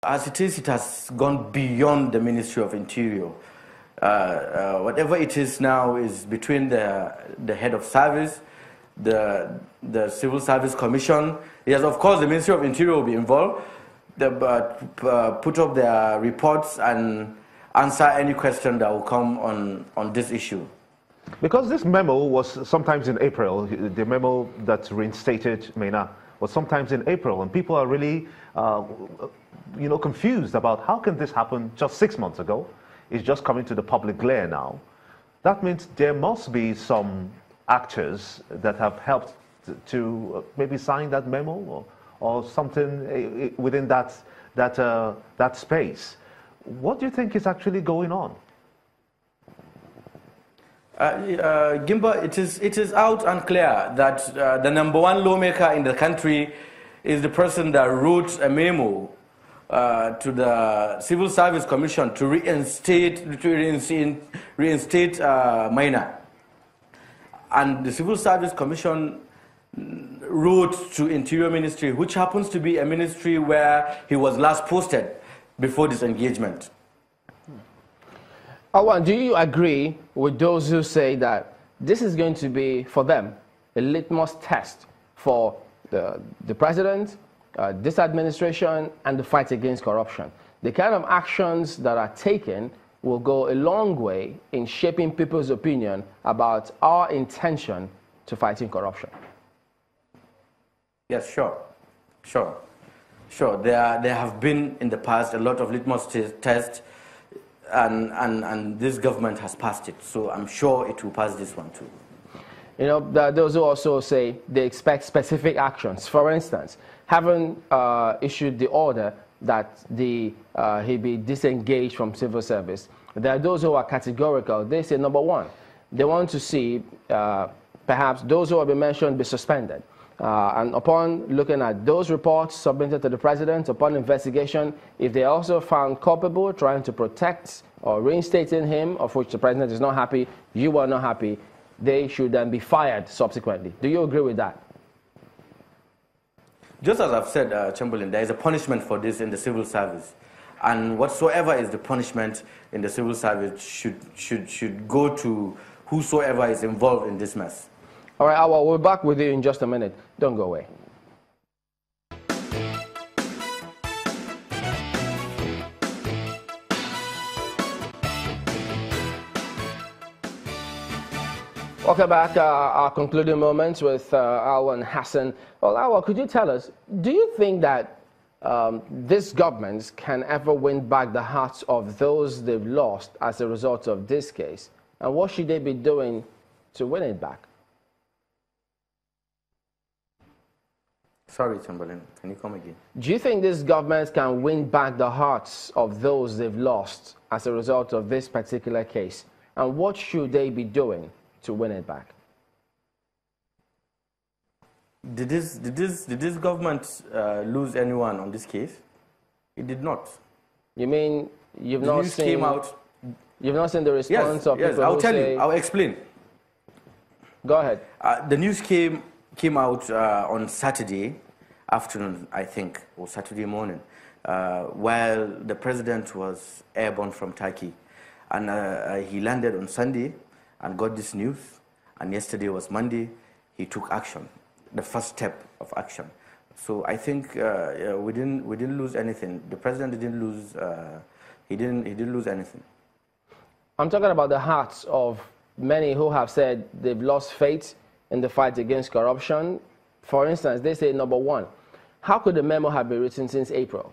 As it is, it has gone beyond the Ministry of Interior. Whatever it is now is between the head of service, the Civil Service Commission. Yes, of course, the Ministry of Interior will be involved, but put up their reports and answer any question that will come on this issue. Because this memo was sometimes in April, the memo that reinstated Maina was sometimes in April, and people are really confused about how can this happen just 6 months ago. It's just coming to the public glare now. That means there must be some actors that have helped to maybe sign that memo or something within that space. What do you think is actually going on? Gimba, it is out and clear that the #1 lawmaker in the country is the person that wrote a memo to the Civil Service Commission to reinstate Maina. And the Civil Service Commission wrote to Interior Ministry, which happens to be a ministry where he was last posted before this engagement. Awan, do you agree with those who say that this is going to be, for them, a litmus test for the president, this administration, and the fight against corruption? The kind of actions that are taken will go a long way in shaping people's opinion about our intention to fighting corruption. Yes, sure. There have been in the past a lot of litmus tests, and this government has passed it. So I'm sure it will pass this one too. You know, those who also say they expect specific actions. For instance, having issued the order that he be disengaged from civil service, there are those who are categorical. They say, #1, they want to see perhaps those who have been mentioned be suspended. And upon looking at those reports submitted to the president, upon investigation, if they also found culpable, trying to protect or reinstating him, of which the president is not happy, you are not happy, they should then be fired subsequently. Do you agree with that? Just as I've said, Chamberlain, there is a punishment for this in the civil service. And whatsoever is the punishment in the civil service should go to whosoever is involved in this mess. All right, Awa, we'll be back with you in just a minute. Don't go away. Welcome back. Our concluding moments with Awa and Hassan. Well, Awa, could you tell us, do you think that this government can ever win back the hearts of those they've lost as a result of this case? And what should they be doing to win it back? Sorry, Chamberlain, can you come again? Do you think this government can win back the hearts of those they've lost as a result of this particular case? And what should they be doing to win it back? Did this government lose anyone on this case? It did not. You mean you've not seen? Came out. You've not seen the response of people who say? Yes, I'll tell you. I'll explain. Go ahead. The news came out on Saturday afternoon, I think, or Saturday morning, while the president was airborne from Turkey. And he landed on Sunday and got this news. And yesterday was Monday. He took action, the first step of action. So I think we didn't lose anything. The president didn't lose. He didn't lose anything. I'm talking about the hearts of many who have said they've lost faith in the fight against corruption. For instance, they say, #1, how could the memo have been written since April?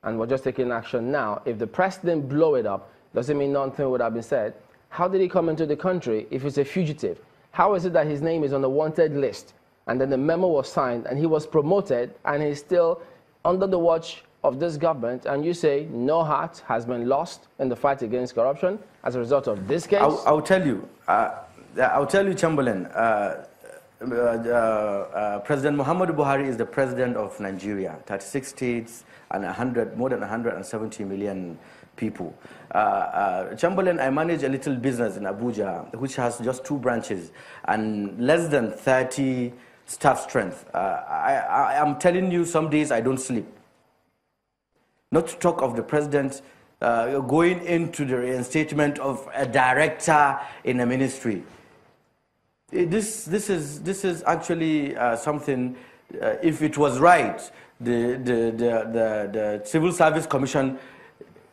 And we're just taking action now. If the press didn't blow it up, doesn't mean nothing would have been said. How did he come into the country if he's a fugitive? How is it that his name is on the wanted list? And then the memo was signed and he was promoted and he's still under the watch of this government, and you say no heart has been lost in the fight against corruption as a result of this case? I'll tell you, Chamberlain, President Muhammadu Buhari is the president of Nigeria, 36 states and more than 170 million people. Chamberlain, I manage a little business in Abuja, which has just 2 branches and less than 30 staff strength. I'm telling you, some days I don't sleep. not to talk of the president going into the reinstatement of a director in a ministry. This is actually something. If it was right, the Civil Service Commission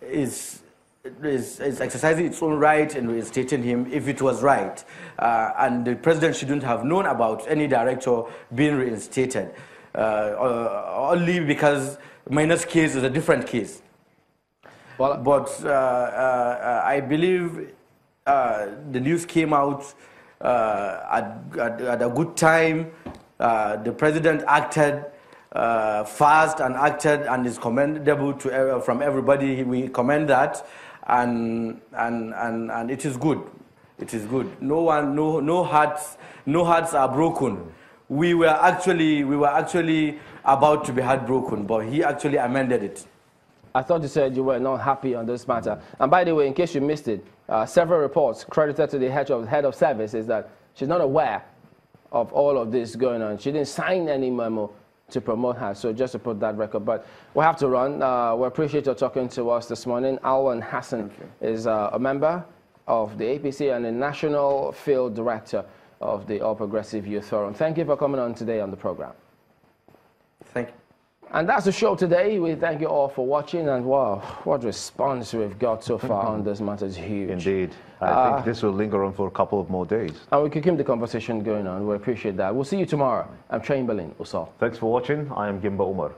is exercising its own right in reinstating him. If it was right, and the president shouldn't have known about any director being reinstated, only because Maina's case is a different case. Well, but I believe the news came out at a good time. The president acted fast and is commendable from everybody. We commend that, and it is good. It is good. No hearts are broken. We were actually about to be heartbroken, but he actually amended it. I thought you said you were not happy on this matter. And by the way, in case you missed it, several reports credited to the head of service is that she's not aware of all of this going on. She didn't sign any memo to promote her. So just to put that record. But we have to run. We appreciate you talking to us this morning. Hassan is a member of the APC and the National Field Director of the All Progressive Youth Forum. Thank you for coming on today on the program. Thank you. And that's the show today. We thank you all for watching, and wow, what response we've got so far on this matter is huge. Indeed. I think this will linger on for a couple of more days. And we can keep the conversation going on. We appreciate that. We'll see you tomorrow. I'm Chamberlain Usal. Thanks for watching. I am Gimba Umar.